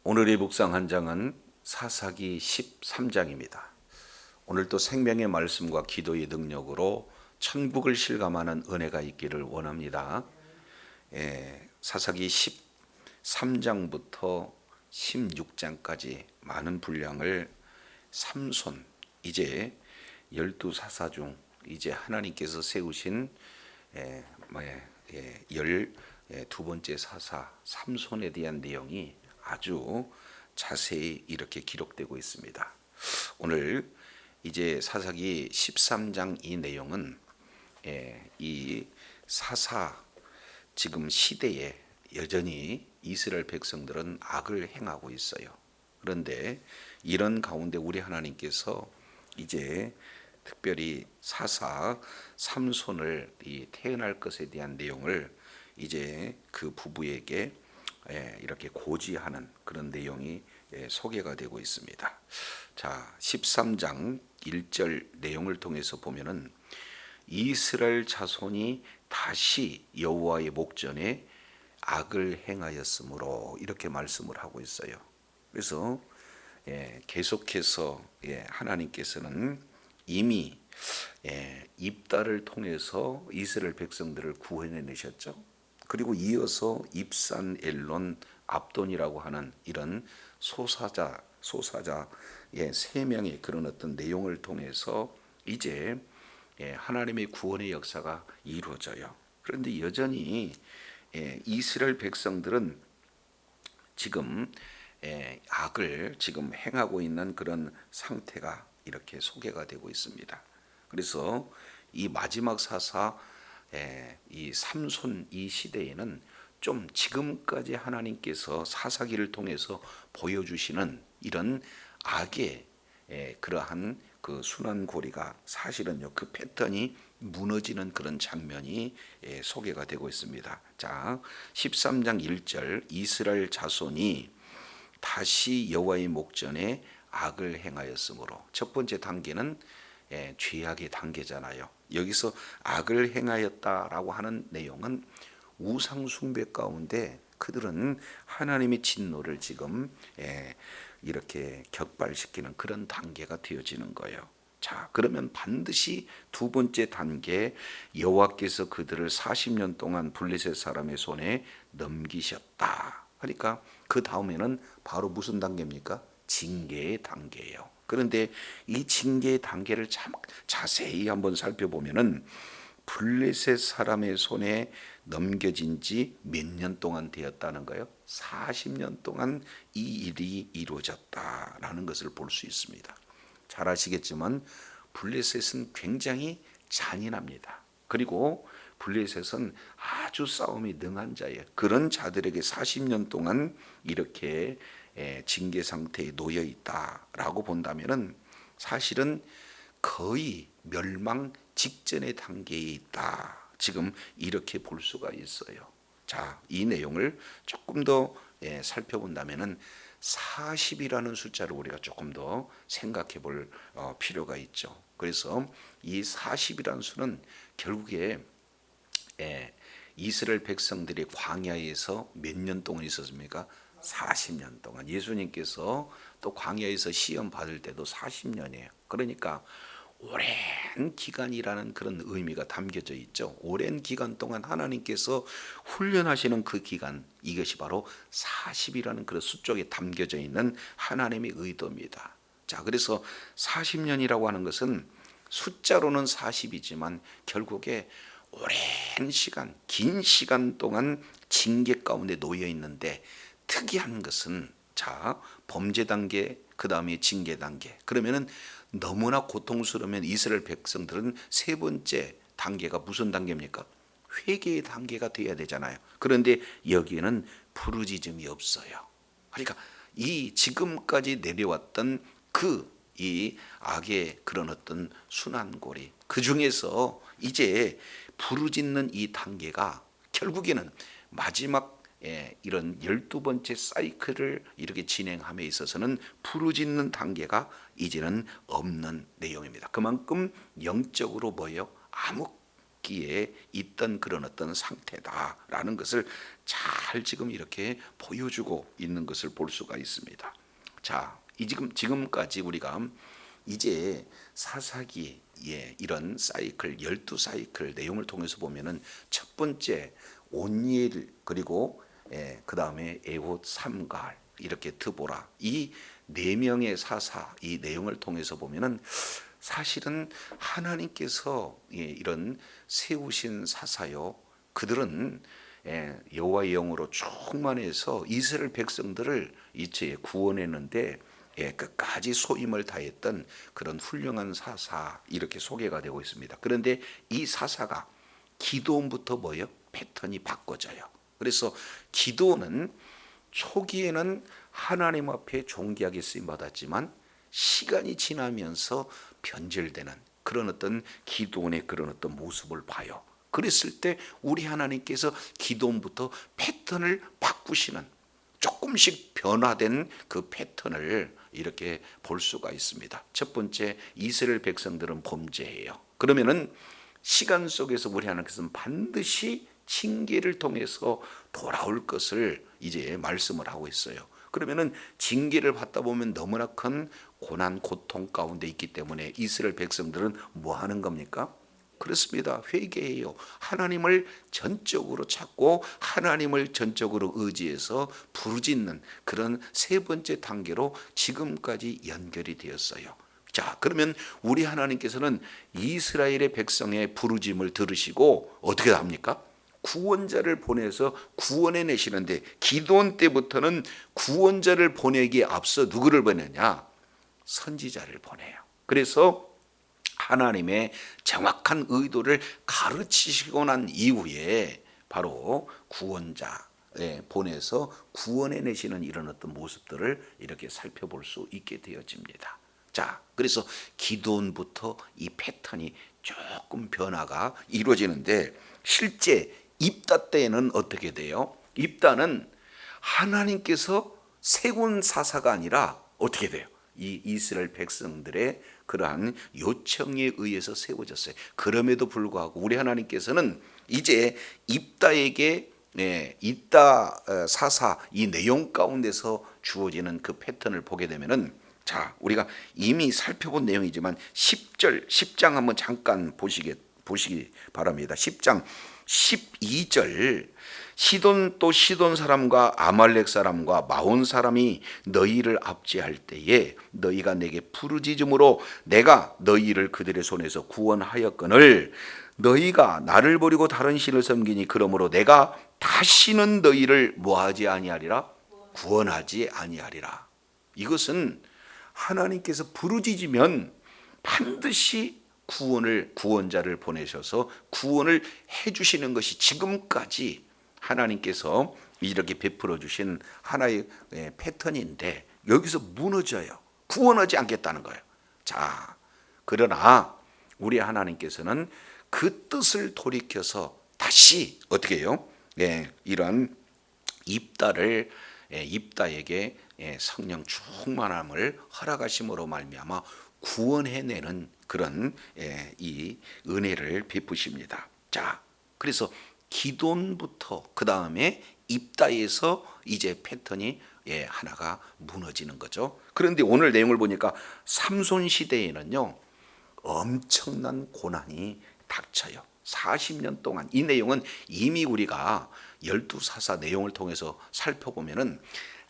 오늘의 묵상 한 장은 사사기 13장입니다. 오늘 또 생명의 말씀과 기도의 능력으로 천국을 실감하는 은혜가 있기를 원합니다. 사사기 13장부터 16장까지 많은 분량을 삼손, 이제 12사사 중 이제 하나님께서 세우신 12번째 사사 삼손에 대한 내용이 아주 자세히 이렇게 기록되고 있습니다. 오늘 이제 사사기 13장 이 내용은 이 사사 지금 시대에 여전히 이스라엘 백성들은 악을 행하고 있어요. 그런데 이런 가운데 우리 하나님께서 이제 특별히 사사 삼손을 태어날 것에 대한 내용을 이제 그 부부에게 이렇게 고지하는 그런 내용이 소개가 되고 있습니다. 자, 13장 1절 내용을 통해서 보면은 이스라엘 자손이 다시 여호와의 목전에 악을 행하였으므로 이렇게 말씀을 하고 있어요. 그래서 계속해서 하나님께서는 이미 입다를 통해서 이스라엘 백성들을 구원해내셨죠. 그리고 이어서 입산, 엘론, 압돈이라고 하는 이런 소사자의 세 명의 그런 어떤 내용을 통해서 이제 하나님의 구원의 역사가 이루어져요. 그런데 여전히 이스라엘 백성들은 지금 악을 지금 행하고 있는 그런 상태가 이렇게 소개가 되고 있습니다. 그래서 이 마지막 사사 이 삼손 이 시대에는 좀 지금까지 하나님께서 사사기를 통해서 보여주시는 이런 악의 그러한 그 순환고리가 사실은요 그 패턴이 무너지는 그런 장면이 소개가 되고 있습니다. 자, 13장 1절 이스라엘 자손이 다시 여호와의 목전에 악을 행하였으므로 첫 번째 단계는 죄악의 단계잖아요. 여기서 악을 행하였다라고 하는 내용은 우상 숭배 가운데 그들은 하나님의 진노를 지금 이렇게 격발시키는 그런 단계가 되어지는 거예요. 자, 그러면 반드시 두 번째 단계 여호와께서 그들을 40년 동안 블레셋 사람의 손에 넘기셨다. 그러니까 그 다음에는 바로 무슨 단계입니까? 징계의 단계예요. 그런데 이 징계의 단계를 자세히 한번 살펴보면은 블레셋 사람의 손에 넘겨진 지 몇 년 동안 되었다는 거예요. 40년 동안 이 일이 이루어졌다라는 것을 볼 수 있습니다. 잘 아시겠지만 블레셋은 굉장히 잔인합니다. 그리고 블레셋은 아주 싸움이 능한 자예요. 그런 자들에게 40년 동안 이렇게 징계 상태에 놓여 있다라고 본다면은 사실은 거의 멸망 직전의 단계에 있다. 지금 이렇게 볼 수가 있어요. 자, 이 내용을 조금 더 살펴본다면은 40이라는 숫자를 우리가 조금 더 생각해 볼 필요가 있죠. 그래서 이 40이라는 수는 결국에 이스라엘 백성들이 광야에서 몇 년 동안 있었습니까? 40년 동안. 예수님께서 또 광야에서 시험 받을 때도 40년이에요. 그러니까 오랜 기간이라는 그런 의미가 담겨져 있죠. 오랜 기간 동안 하나님께서 훈련하시는 그 기간, 이것이 바로 40이라는 그런 수쪽에 담겨져 있는 하나님의 의도입니다. 자, 그래서 40년이라고 하는 것은 숫자로는 40이지만 결국에 오랜 시간, 긴 시간 동안 징계 가운데 놓여 있는데 특이한 것은 자, 범죄 단계, 그 다음에 징계 단계. 그러면은 너무나 고통스러우면 이스라엘 백성들은 세 번째 단계가 무슨 단계입니까? 회개의 단계가 되어야 되잖아요. 그런데 여기에는 부르짖음이 없어요. 그러니까 이 지금까지 내려왔던 이 악의 그런 어떤 순환고리, 그 중에서 이제 부르짖는 이 단계가 결국에는 마지막 이런 12번째 사이클을 이렇게 진행함에 있어서는 부르짖는 단계가 이제는 없는 내용입니다. 그만큼 영적으로 암흑기에 있던 그런 어떤 상태다라는 것을 잘 잘 지금 이렇게 보여주고 있는 것을 볼 수가 있습니다. 자, 지금까지 우리가 이제 사사기의 이런 사이클 12사이클 내용을 통해서 보면은 첫 번째 온니엘, 그리고 그 다음에 에봇, 삼갈, 이렇게 드보라, 이 네 명의 사사, 이 내용을 통해서 보면은 사실은 하나님께서 이런 세우신 사사요, 그들은 여호와의 영으로 충만해서 이스라엘 백성들을 이제 구원했는데 끝까지 소임을 다했던 그런 훌륭한 사사, 이렇게 소개가 되고 있습니다. 그런데 이 사사가 기도원부터 뭐예요? 패턴이 바꿔져요. 그래서 기도는 초기에는 하나님 앞에 존귀하게 쓰임 받았지만 시간이 지나면서 변질되는 그런 어떤 기도원의 그런 어떤 모습을 봐요. 그랬을 때 우리 하나님께서 기도원부터 패턴을 바꾸시는, 조금씩 변화된 그 패턴을 이렇게 볼 수가 있습니다. 첫 번째, 이스라엘 백성들은 범죄해요. 그러면은 시간 속에서 우리 하나님께서는 반드시 징계를 통해서 돌아올 것을 이제 말씀을 하고 있어요. 그러면은 징계를 받다 보면 너무나 큰 고난, 고통 가운데 있기 때문에 이스라엘 백성들은 뭐 하는 겁니까? 그렇습니다. 회개해요. 하나님을 전적으로 찾고 하나님을 전적으로 의지해서 부르짖는 그런 세 번째 단계로 지금까지 연결이 되었어요. 자, 그러면 우리 하나님께서는 이스라엘의 백성의 부르짖음을 들으시고 어떻게 합니까? 구원자를 보내서 구원해 내시는데, 기도원 때부터는 구원자를 보내기에 앞서 누구를 보내냐? 선지자를 보내요. 그래서 하나님의 정확한 의도를 가르치시고 난 이후에 바로 구원자 보내서 구원해 내시는 이런 어떤 모습들을 이렇게 살펴볼 수 있게 되어집니다. 자, 그래서 기도원부터 이 패턴이 조금 변화가 이루어지는데, 실제 입다 때에는 어떻게 돼요? 입다는 하나님께서 세운 사사가 아니라 어떻게 돼요? 이 이스라엘 백성들의 그러한 요청에 의해서 세워졌어요. 그럼에도 불구하고 우리 하나님께서는 이제 입다에게 입다 사사 이 내용 가운데서 주어지는 그 패턴을 보게 되면은, 자, 우리가 이미 살펴본 내용이지만 10장 한번 잠깐 보시기 바랍니다. 10장 12절, 시돈 사람과 아말렉 사람과 마온 사람이 너희를 압제할 때에 너희가 내게 부르짖음으로 내가 너희를 그들의 손에서 구원하였거늘 너희가 나를 버리고 다른 신을 섬기니 그러므로 내가 다시는 너희를 뭐하지 아니하리라? 구원하지 아니하리라. 이것은 하나님께서 부르짖으면 반드시 구원자를 보내셔서 구원을 해주시는 것이 지금까지 하나님께서 이렇게 베풀어 주신 하나의 패턴인데, 여기서 무너져요. 구원하지 않겠다는 거예요. 자, 그러나 우리 하나님께서는 그 뜻을 돌이켜서 다시 어떻게 해요? 이런 입다에게 성령 충만함을 허락하심으로 말미암아 구원해내는 그런 이 은혜를 베푸십니다. 자, 그래서 기돈부터 그 다음에 입다에서 이제 패턴이 하나가 무너지는 거죠. 그런데 오늘 내용을 보니까 삼손 시대에는요 엄청난 고난이 닥쳐요. 40년 동안. 이 내용은 이미 우리가 12사사 내용을 통해서 살펴보면은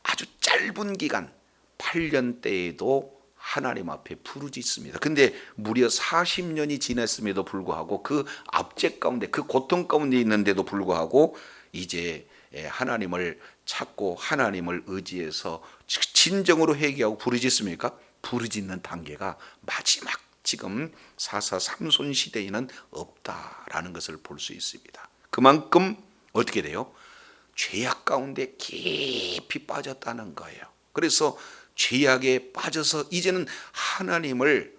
아주 짧은 기간 8년대에도 하나님 앞에 부르짖습니다. 근데 무려 40년이 지났음에도 불구하고 그 압제 가운데, 그 고통 가운데 있는데도 불구하고 이제 하나님을 찾고 하나님을 의지해서 진정으로 회개하고 부르짖습니까? 부르짖는 단계가 마지막 지금 사사 삼손 시대에는 없다라는 것을 볼 수 있습니다. 그만큼 어떻게 돼요? 죄악 가운데 깊이 빠졌다는 거예요. 그래서 죄악에 빠져서 이제는 하나님을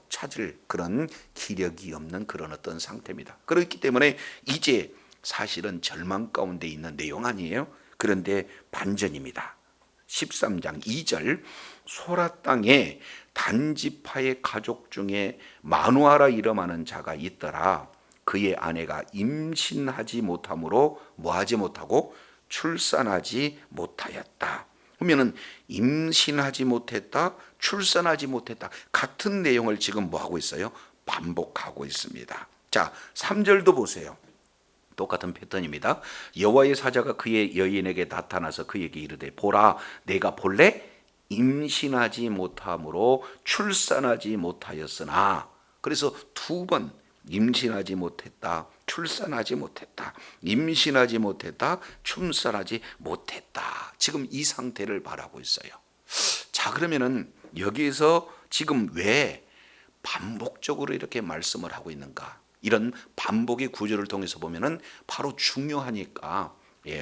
찾을 그런 기력이 없는 그런 어떤 상태입니다. 그렇기 때문에 이제 사실은 절망 가운데 있는 내용 아니에요? 그런데 반전입니다. 13장 2절, 소라 땅에 단지파의 가족 중에 마누아라 이름하는 자가 있더라. 그의 아내가 임신하지 못하므로 뭐하지 못하고 출산하지 못하였다. 그러면은 임신하지 못했다, 출산하지 못했다. 같은 내용을 지금 뭐 하고 있어요? 반복하고 있습니다. 자, 3절도 보세요. 똑같은 패턴입니다. 여호와의 사자가 그의 여인에게 나타나서 그에게 이르되 보라 내가 본래 임신하지 못함으로 출산하지 못하였으나, 그래서 두 번 임신하지 못했다, 출산하지 못했다, 임신하지 못했다, 출산하지 못했다. 지금 이 상태를 말하고 있어요. 자, 그러면은 여기에서 지금 왜 반복적으로 이렇게 말씀을 하고 있는가? 이런 반복의 구조를 통해서 보면은 바로 중요하니까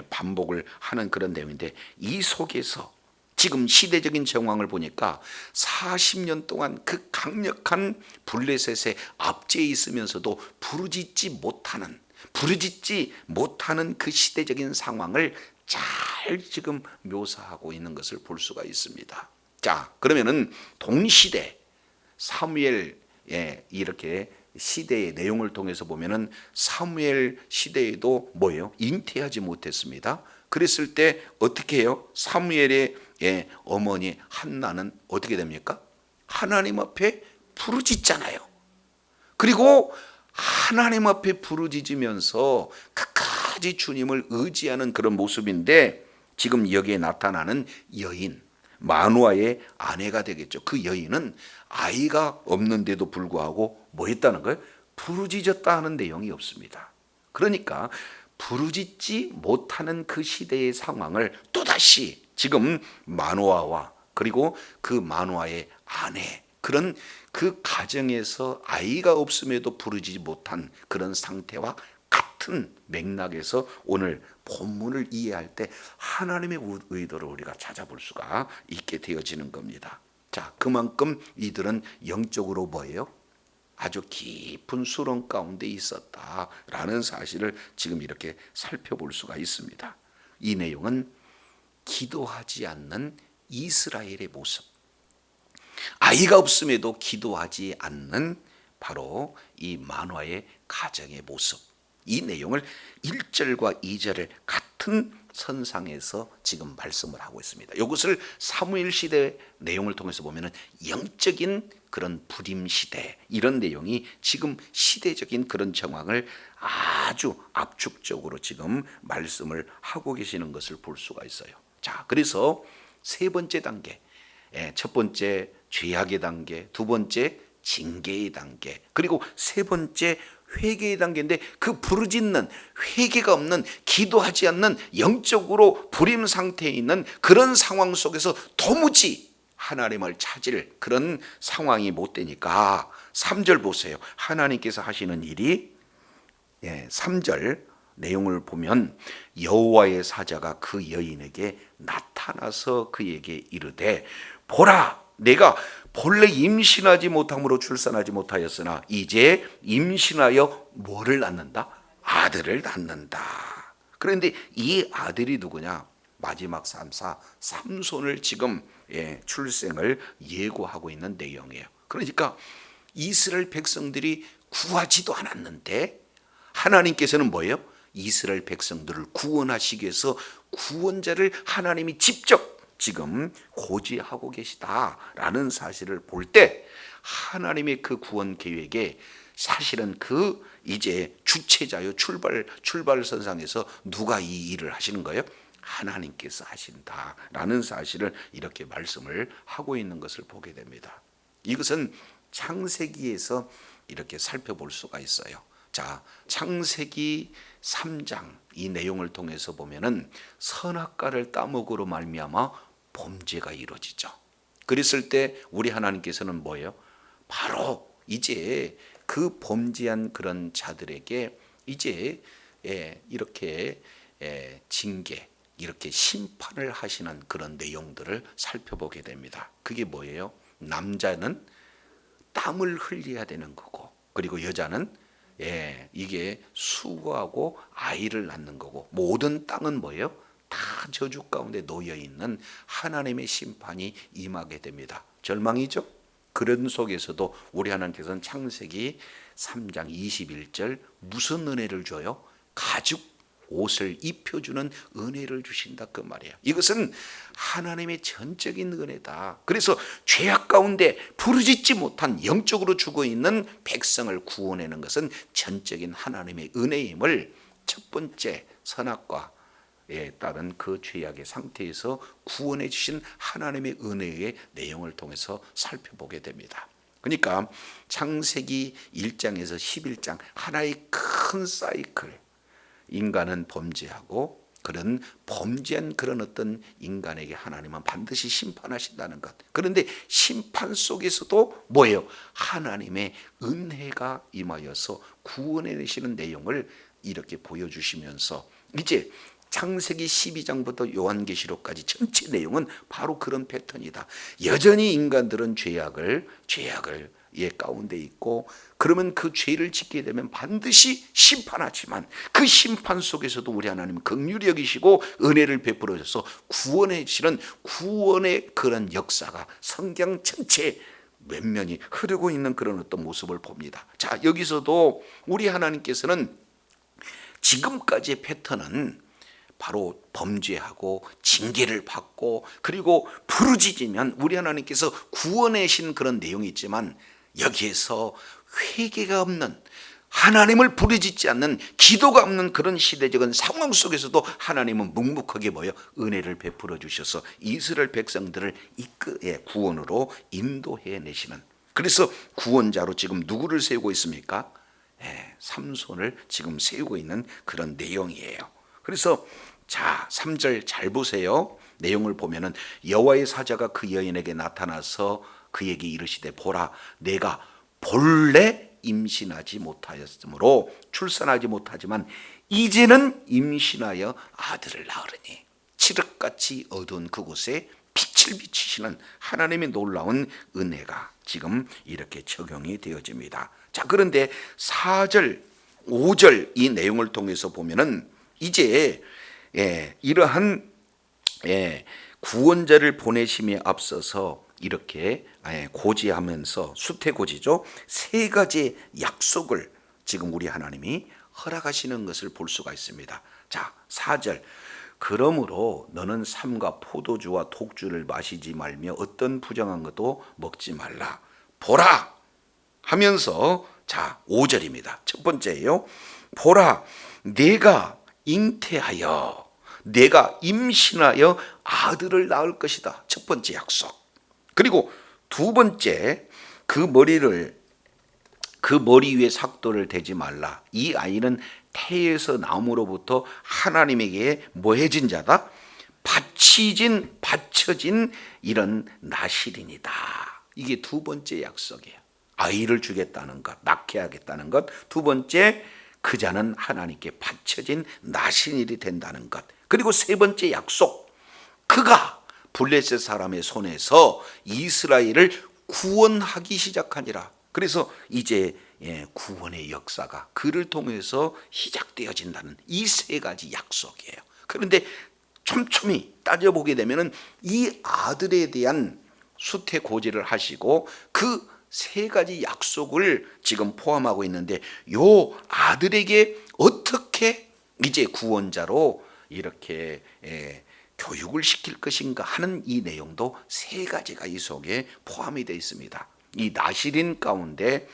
반복을 하는 그런 내용인데, 이 속에서 지금 시대적인 정황을 보니까 40년 동안 그 강력한 블레셋의 압제에 있으면서도 부르짖지 못하는 그 시대적인 상황을 잘 지금 묘사하고 있는 것을 볼 수가 있습니다. 자, 그러면은 동시대 사무엘 이렇게 시대의 내용을 통해서 보면은 사무엘 시대에도 뭐예요? 잉태하지 못했습니다. 그랬을 때 어떻게 해요? 사무엘의 어머니 한나는 어떻게 됩니까? 하나님 앞에 부르짖잖아요. 그리고 하나님 앞에 부르짖으면서 끝까지 주님을 의지하는 그런 모습인데, 지금 여기에 나타나는 여인 마누아의 아내가 되겠죠. 그 여인은 아이가 없는데도 불구하고 뭐 했다는 거예요? 부르짖었다 하는 내용이 없습니다. 그러니까 부르짖지 못하는 그 시대의 상황을 또다시 지금 마누아와 그리고 그 마누아의 아내, 그런 그 가정에서 아이가 없음에도 부르짖지 못한 그런 상태와 같은 맥락에서 오늘 본문을 이해할 때 하나님의 의도를 우리가 찾아볼 수가 있게 되어지는 겁니다. 자, 그만큼 이들은 영적으로 뭐예요? 아주 깊은 수렁 가운데 있었다라는 사실을 지금 이렇게 살펴볼 수가 있습니다. 이 내용은 기도하지 않는 이스라엘의 모습, 아이가 없음에도 기도하지 않는 바로 이 마누아의 가정의 모습, 이 내용을 1절과 2절을 같은 선상에서 지금 말씀을 하고 있습니다. 이것을 사무엘 시대 내용을 통해서 보면은 영적인 그런 불임 시대, 이런 내용이 지금 시대적인 그런 정황을 아주 압축적으로 지금 말씀을 하고 계시는 것을 볼 수가 있어요. 자, 그래서 세 번째 단계, 첫 번째 죄악의 단계, 두 번째 징계의 단계, 그리고 세 번째 회개의 단계인데, 그 부르짖는, 회개가 없는, 기도하지 않는, 영적으로 불임 상태에 있는 그런 상황 속에서 도무지 하나님을 찾을 그런 상황이 못 되니까 3절 보세요. 하나님께서 하시는 일이 3절 내용을 보면 여호와의 사자가 그 여인에게 나타나서 그에게 이르되 보라 내가 본래 임신하지 못함으로 출산하지 못하였으나 이제 임신하여 뭐를 낳는다? 아들을 낳는다. 그런데 이 아들이 누구냐? 마지막 3사 삼손을 지금 출생을 예고하고 있는 내용이에요. 그러니까 이스라엘 백성들이 구하지도 않았는데 하나님께서는 뭐예요? 이스라엘 백성들을 구원하시기 위해서 구원자를 하나님이 직접 지금 고지하고 계시다라는 사실을 볼 때 하나님의 그 구원 계획에 사실은 그 이제 주체자요 출발선상에서 누가 이 일을 하시는 거예요? 하나님께서 하신다라는 사실을 이렇게 말씀을 하고 있는 것을 보게 됩니다. 이것은 창세기에서 이렇게 살펴볼 수가 있어요. 자, 창세기 3장 이 내용을 통해서 보면은 선악과를 따먹으로 말미암아 범죄가 이루어지죠. 그랬을 때 우리 하나님께서는 뭐예요? 바로 이제 그 범죄한 그런 자들에게 이제 이렇게 징계, 이렇게 심판을 하시는 그런 내용들을 살펴보게 됩니다. 그게 뭐예요? 남자는 땀을 흘려야 되는 거고, 그리고 여자는 이게 수고하고 아이를 낳는 거고, 모든 땅은 뭐예요? 다 저주 가운데 놓여 있는 하나님의 심판이 임하게 됩니다. 절망이죠. 그런 속에서도 우리 하나님께서는 창세기 3장 21절 무슨 은혜를 줘요? 가죽 옷을 입혀주는 은혜를 주신다 그 말이에요. 이것은 하나님의 전적인 은혜다. 그래서 죄악 가운데 부르짖지 못한 영적으로 죽어 있는 백성을 구원하는 것은 전적인 하나님의 은혜임을 첫 번째 선악과에 따른 그 죄악의 상태에서 구원해 주신 하나님의 은혜의 내용을 통해서 살펴보게 됩니다. 그러니까 창세기 1장에서 11장 하나의 큰 사이클, 인간은 범죄하고 그런 범죄한 그런 어떤 인간에게 하나님은 반드시 심판하신다는 것. 그런데 심판 속에서도 뭐예요? 하나님의 은혜가 임하여서 구원해 내시는 내용을 이렇게 보여주시면서 이제 창세기 12장부터 요한계시록까지 전체 내용은 바로 그런 패턴이다. 여전히 인간들은 죄악을 가운데 있고, 그러면 그 죄를 짓게 되면 반드시 심판하지만 그 심판 속에서도 우리 하나님은 긍휼히 여기시고 은혜를 베풀어 주셔서 구원해 주시는 구원의 그런 역사가 성경 전체에 면면이 흐르고 있는 그런 어떤 모습을 봅니다. 자, 여기서도 우리 하나님께서는 지금까지의 패턴은 바로 범죄하고 징계를 받고 그리고 부르짖으면 우리 하나님께서 구원하신 그런 내용이 있지만, 여기에서 회개가 없는, 하나님을 부르짖지 않는, 기도가 없는 그런 시대적인 상황 속에서도 하나님은 묵묵하게 뭐요? 은혜를 베풀어 주셔서 이스라엘 백성들을 구원으로 인도해 내시는, 그래서 구원자로 지금 누구를 세우고 있습니까? 삼손을 지금 세우고 있는 그런 내용이에요. 그래서 자, 3절 잘 보세요. 내용을 보면은 여호와의 사자가 그 여인에게 나타나서 그에게 이르시되, 보라, 내가 본래 임신하지 못하였으므로 출산하지 못하지만 이제는 임신하여 아들을 낳으리니, 칠흑같이 어두운 그곳에 빛을 비치시는 하나님의 놀라운 은혜가 지금 이렇게 적용이 되어집니다. 자, 그런데 4절 5절 이 내용을 통해서 보면은 이제 이러한 구원자를 보내심에 앞서서 이렇게 고지하면서, 수태고지죠, 세 가지 약속을 지금 우리 하나님이 허락하시는 것을 볼 수가 있습니다. 자, 4절, 그러므로 너는 삼가 포도주와 독주를 마시지 말며 어떤 부정한 것도 먹지 말라. 보라 하면서, 자, 5절입니다. 첫 번째예요. 보라, 내가 잉태하여, 내가 임신하여 아들을 낳을 것이다. 첫 번째 약속. 그리고 두 번째, 그 머리 위에 삭도를 대지 말라. 이 아이는 태에서 나옴으로부터 하나님에게 뭐해진 자다? 받쳐진 이런 나실인이다. 이게 두 번째 약속이에요. 아이를 주겠다는 것, 낳게 하겠다는 것. 두 번째, 그 자는 하나님께 바쳐진 나신일이 된다는 것. 그리고 세 번째 약속, 그가 블레셋 사람의 손에서 이스라엘을 구원하기 시작하니라. 그래서 이제 구원의 역사가 그를 통해서 시작되어진다는 이 세 가지 약속이에요. 그런데 촘촘히 따져보게 되면 이 아들에 대한 수태고지를 하시고 그 세 가지 약속을 지금 포함하고 있는데, 요 아들에게 어떻게 이제 구원자로 이렇게 교육을 시킬 것인가 하는 이 내용도 세 가지가 이 속에 포함이 되어 있습니다. 이 나실인 가운데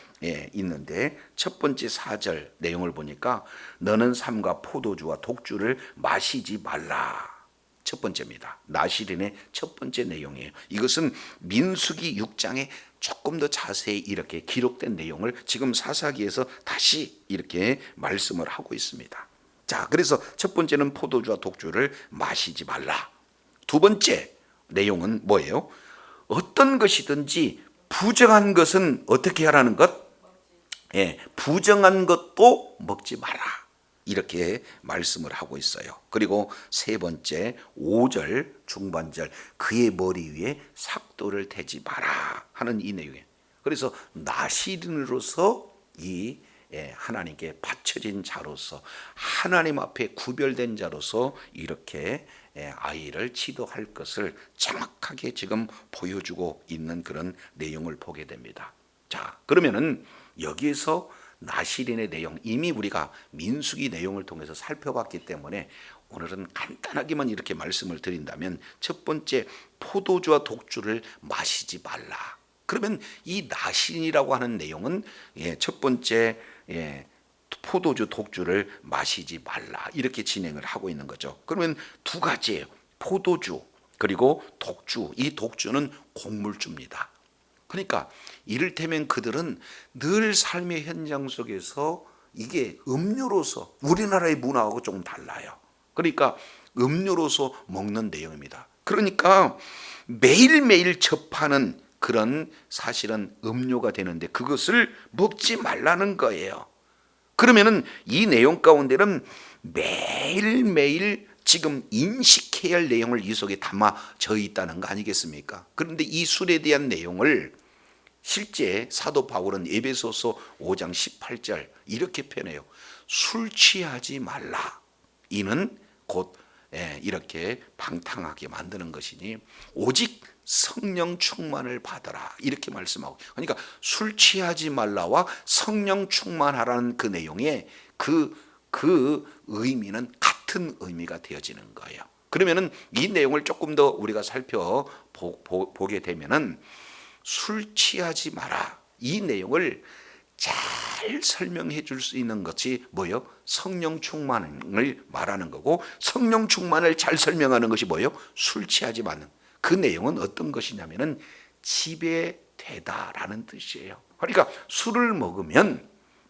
있는데, 첫 번째 4절 내용을 보니까 너는 삼가 포도주와 독주를 마시지 말라. 첫 번째입니다. 나실인의 첫 번째 내용이에요. 이것은 민수기 6장에 조금 더 자세히 이렇게 기록된 내용을 지금 사사기에서 다시 이렇게 말씀을 하고 있습니다. 자, 그래서 첫 번째는 포도주와 독주를 마시지 말라. 두 번째 내용은 뭐예요? 어떤 것이든지 부정한 것은 어떻게 하라는 것? 부정한 것도 먹지 마라. 이렇게 말씀을 하고 있어요. 그리고 세 번째 5절 중반절, 그의 머리 위에 삭도를 대지 마라 하는 이 내용이에요. 그래서 나실인으로서 이 하나님께 바쳐진 자로서, 하나님 앞에 구별된 자로서 이렇게 아이를 치도할 것을 정확하게 지금 보여주고 있는 그런 내용을 보게 됩니다. 자, 그러면은 여기에서 나실인의 내용 이미 우리가 민수기 내용을 통해서 살펴봤기 때문에 오늘은 간단하게만 이렇게 말씀을 드린다면, 첫 번째, 포도주와 독주를 마시지 말라. 그러면 이 나실인이라고 하는 내용은 첫 번째, 포도주 독주를 마시지 말라, 이렇게 진행을 하고 있는 거죠. 그러면 두 가지예요. 포도주 그리고 독주. 이 독주는 곡물주입니다. 그러니까 이를테면 그들은 늘 삶의 현장 속에서 이게 음료로서, 우리나라의 문화하고 조금 달라요. 그러니까 음료로서 먹는 내용입니다. 그러니까 매일매일 접하는 그런 사실은 음료가 되는데 그것을 먹지 말라는 거예요. 그러면은 이 내용 가운데는 매일매일 지금 인식해야 할 내용을 이 속에 담아져 있다는 거 아니겠습니까? 그런데 이 술에 대한 내용을 실제 사도 바울은 에베소서 5장 18절 이렇게 표현해요. 술 취하지 말라. 이는 곧 이렇게 방탕하게 만드는 것이니 오직 성령 충만을 받아라, 이렇게 말씀하고, 그러니까 술 취하지 말라와 성령 충만하라는 그 내용에 그 의미는 같은 의미가 되어지는 거예요. 그러면은 이 내용을 조금 더 우리가 살펴보게 되면은 술 취하지 마라, 이 내용을 잘 설명해 줄 수 있는 것이 뭐예요? 성령 충만을 말하는 거고, 성령 충만을 잘 설명하는 것이 뭐예요? 술 취하지 마는. 그 내용은 어떤 것이냐면은 지배되다라는 뜻이에요. 그러니까 술을 먹으면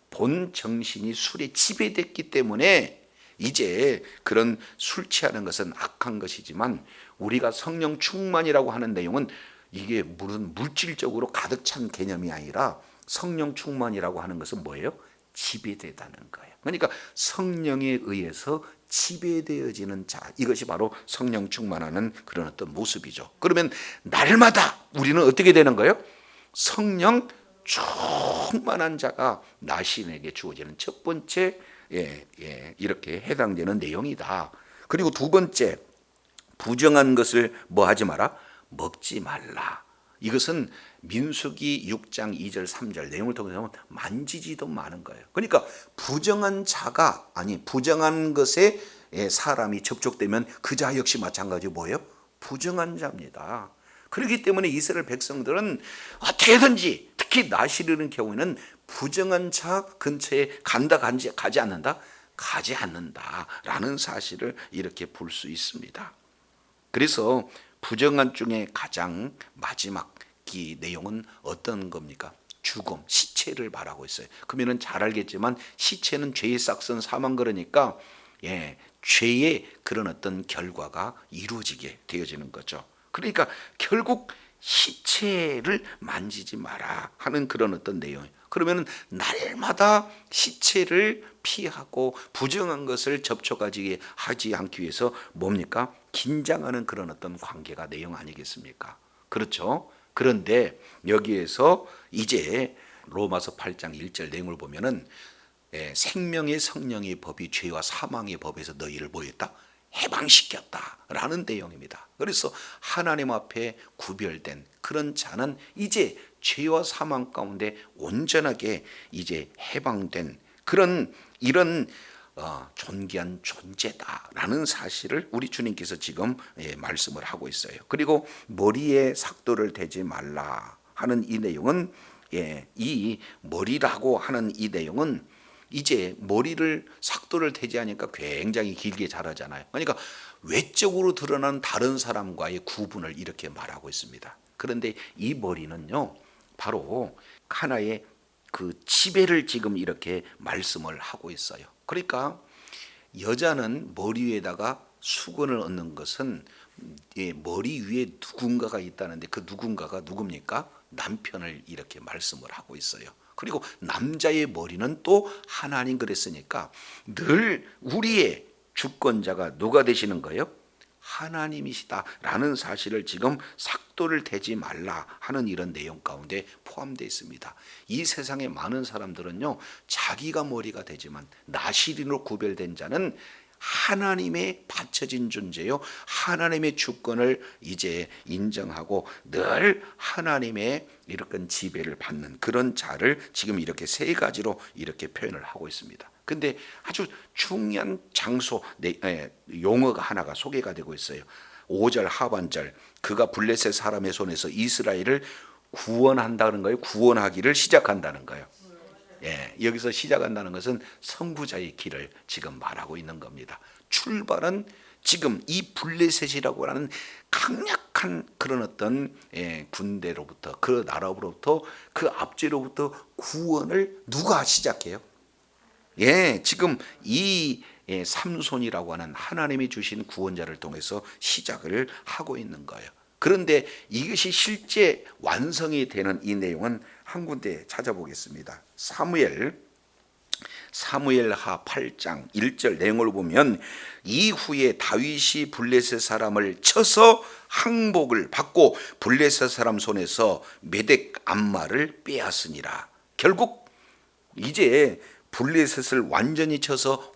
본 정신이 술에 지배됐기 때문에 이제 그런 술 취하는 것은 악한 것이지만, 우리가 성령 충만이라고 하는 내용은 이게 무슨 물질적으로 가득 찬 개념이 아니라 성령 충만이라고 하는 것은 뭐예요? 지배되다는 거예요. 그러니까 성령에 의해서 지배되어지는 자, 이것이 바로 성령 충만하는 그런 어떤 모습이죠. 그러면 날마다 우리는 어떻게 되는 거예요? 성령 충만한 자가 나신에게 주어지는 첫 번째 이렇게 해당되는 내용이다. 그리고 두 번째, 부정한 것을 뭐 하지 마라? 먹지 말라. 이것은 민수기 6장 2절 3절 내용을 통해서 보면 만지지도 많은 거예요. 그러니까 부정한 자가, 아니 부정한 것에 사람이 접촉되면 그 자 역시 마찬가지로 뭐예요? 부정한 자입니다. 그렇기 때문에 이스라엘 백성들은 어떻게든지, 특히 나시르는 경우에는 부정한 자 근처에 가지 않는다? 가지 않는다라는 사실을 이렇게 볼 수 있습니다. 그래서 부정한 중에 가장 마지막 이 내용은 어떤 겁니까? 죽음, 시체를 말하고 있어요. 그러면은 잘 알겠지만 시체는 죄의 싹선 사망, 그러니까 죄의 그런 어떤 결과가 이루어지게 되어지는 거죠. 그러니까 결국 시체를 만지지 마라 하는 그런 어떤 내용이에요. 그러면은 날마다 시체를 피하고 부정한 것을 접촉하지 않기 위해서 뭡니까? 긴장하는 그런 어떤 관계가 내용 아니겠습니까? 그렇죠? 그런데 여기에서 이제 로마서 8장 1절 내용을 보면은 생명의 성령의 법이 죄와 사망의 법에서 너희를 뭐했다? 해방시켰다라는 내용입니다. 그래서 하나님 앞에 구별된 그런 자는 이제 죄와 사망 가운데 온전하게 이제 해방된 그런 이런 존귀한 존재다라는 사실을 우리 주님께서 지금 말씀을 하고 있어요. 그리고 머리에 삭도를 대지 말라 하는 이 내용은 이 머리라고 하는 이 내용은 이제 머리를 삭도를 대지 하니까 굉장히 길게 자라잖아요. 그러니까 외적으로 드러나는 다른 사람과의 구분을 이렇게 말하고 있습니다. 그런데 이 머리는요, 바로 하나의 그 지배를 지금 이렇게 말씀을 하고 있어요. 그러니까 여자는 머리 위에다가 수건을 얹는 것은 머리 위에 누군가가 있다는데 그 누군가가 누굽니까? 남편을 이렇게 말씀을 하고 있어요. 그리고 남자의 머리는 또 하나님 그랬으니까 늘 우리의 주권자가 누가 되시는 거예요? 하나님이시다라는 사실을 지금 삭도를 대지 말라 하는 이런 내용 가운데 포함되어 있습니다. 이 세상에 많은 사람들은요, 자기가 머리가 되지만 나시린으로 구별된 자는 하나님의 바쳐진 존재요, 하나님의 주권을 이제 인정하고 늘 하나님의 이런 지배를 받는 그런 자를 지금 이렇게 세 가지로 이렇게 표현을 하고 있습니다. 근데 아주 중요한 장소 용어가 하나가 소개가 되고 있어요. 5절 하반절, 그가 블레셋 사람의 손에서 이스라엘을 구원한다는 거예요. 구원하기를 시작한다는 거예요. 여기서 시작한다는 것은 선구자의 길을 지금 말하고 있는 겁니다. 출발은 지금 이 블레셋이라고 하는 강력한 그런 어떤 군대로부터, 그 나라로부터, 그 압제로부터 구원을 누가 시작해요? 지금 이 삼손이라고 하는 하나님이 주신 구원자를 통해서 시작을 하고 있는 거예요. 그런데 이것이 실제 완성이 되는 이 내용은 한 군데 찾아보겠습니다. 사무엘하 8장 1절 내용을 보면, 이후에 다윗이 블레셋 사람을 쳐서 항복을 받고 블레셋 사람 손에서 메덱 암마를 빼앗으니라. 결국 이제 블레셋을 완전히 쳐서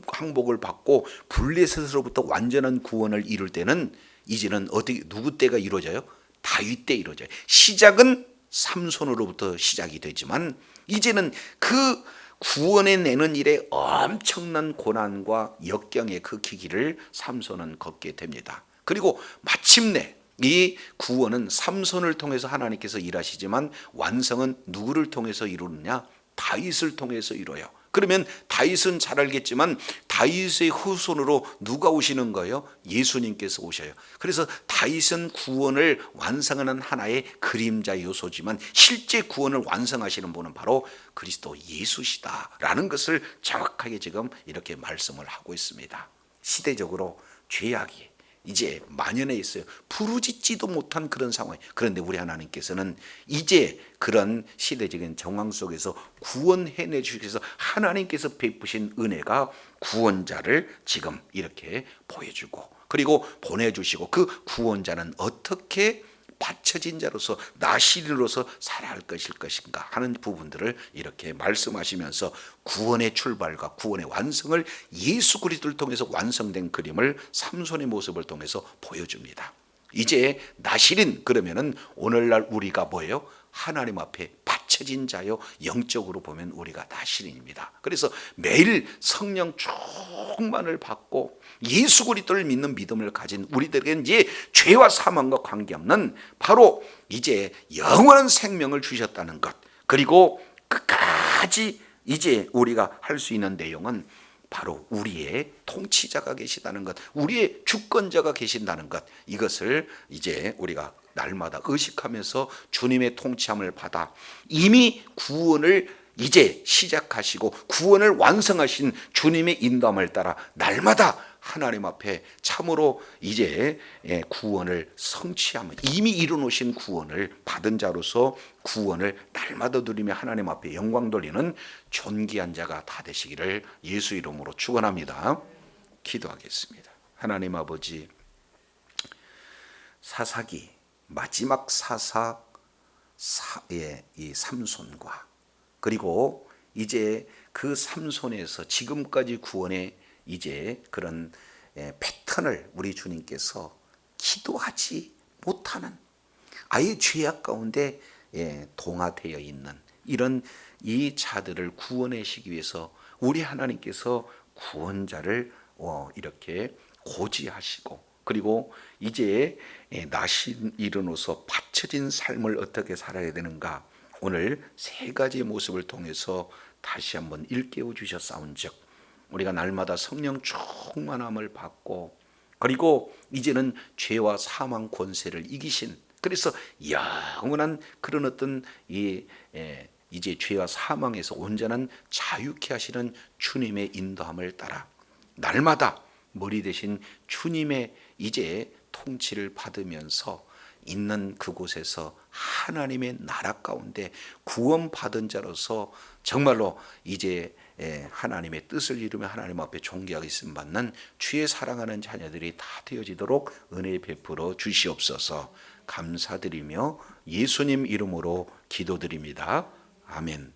항복을 받고 블레셋으로부터 완전한 구원을 이룰 때는 이제는 어떻게, 누구 때가 이루어져요? 다윗 때 이루어져요. 시작은 삼손으로부터 시작이 되지만 이제는 그 구원해 내는 일에 엄청난 고난과 역경의 그 길을 삼손은 걷게 됩니다. 그리고 마침내 이 구원은 삼손을 통해서 하나님께서 일하시지만 완성은 누구를 통해서 이루느냐? 다윗을 통해서 이루어요. 그러면 다윗은 잘 알겠지만 다윗의 후손으로 누가 오시는 거예요? 예수님께서 오셔요. 그래서 다윗은 구원을 완성하는 하나의 그림자 요소지만 실제 구원을 완성하시는 분은 바로 그리스도 예수시다라는 것을 정확하게 지금 이렇게 말씀을 하고 있습니다. 시대적으로 죄악이 이제 만연해 있어요. 부르짖지도 못한 그런 상황. 그런데 우리 하나님께서는 이제 그런 시대적인 정황 속에서 구원해내 주시기 위해서 하나님께서 베푸신 은혜가 구원자를 지금 이렇게 보여주고, 그리고 보내주시고, 그 구원자는 어떻게 바쳐진 자로서 나시린으로서 살아갈 것인가 하는 부분들을 이렇게 말씀하시면서 구원의 출발과 구원의 완성을 예수 그리스도를 통해서 완성된 그림을 삼손의 모습을 통해서 보여줍니다. 이제 나시린, 그러면은 오늘날 우리가 뭐예요? 하나님 앞에 바쳐진 자요, 영적으로 보면 우리가 나시린입니다. 그래서 매일 성령 충만을 받고 예수 그리스도를 믿는 믿음을 가진 우리들에게는 이제 죄와 사망과 관계없는 바로 이제 영원한 생명을 주셨다는 것, 그리고 끝까지 이제 우리가 할 수 있는 내용은 바로 우리의 통치자가 계시다는 것, 우리의 주권자가 계신다는 것, 이것을 이제 우리가 날마다 의식하면서 주님의 통치함을 받아 이미 구원을 이제 시작하시고 구원을 완성하신 주님의 인도함을 따라 날마다 하나님 앞에 참으로 이제 구원을 성취하면, 이미 이루어놓으신 구원을 받은 자로서 구원을 날마다 누리며 하나님 앞에 영광 돌리는 존귀한 자가 다 되시기를 예수 이름으로 축원합니다. 기도하겠습니다. 하나님 아버지, 사사기 마지막 사사의 이 삼손과, 그리고 이제 그 삼손에서 지금까지 구원의 이제 그런 패턴을 우리 주님께서 기도하지 못하는, 아예 죄악 가운데 동화되어 있는 이런 이 자들을 구원하시기 위해서 우리 하나님께서 구원자를 이렇게 고지하시고, 그리고 이제 나신 일어나서 바쳐진 삶을 어떻게 살아야 되는가, 오늘 세 가지 모습을 통해서 다시 한번 일깨워 주셨사온즉 우리가 날마다 성령 충만함을 받고, 그리고 이제는 죄와 사망 권세를 이기신, 그래서 영원한 그런 어떤 이제 죄와 사망에서 온전한 자유케 하시는 주님의 인도함을 따라 날마다 머리 대신 주님의 이제 통치를 받으면서 있는 그곳에서 하나님의 나라 가운데 구원받은 자로서 정말로 이제 하나님의 뜻을 이루며 하나님 앞에 존귀하게 쓰임 받는 주의 사랑하는 자녀들이 다 되어지도록 은혜 베풀어 주시옵소서. 감사드리며 예수님 이름으로 기도드립니다. 아멘.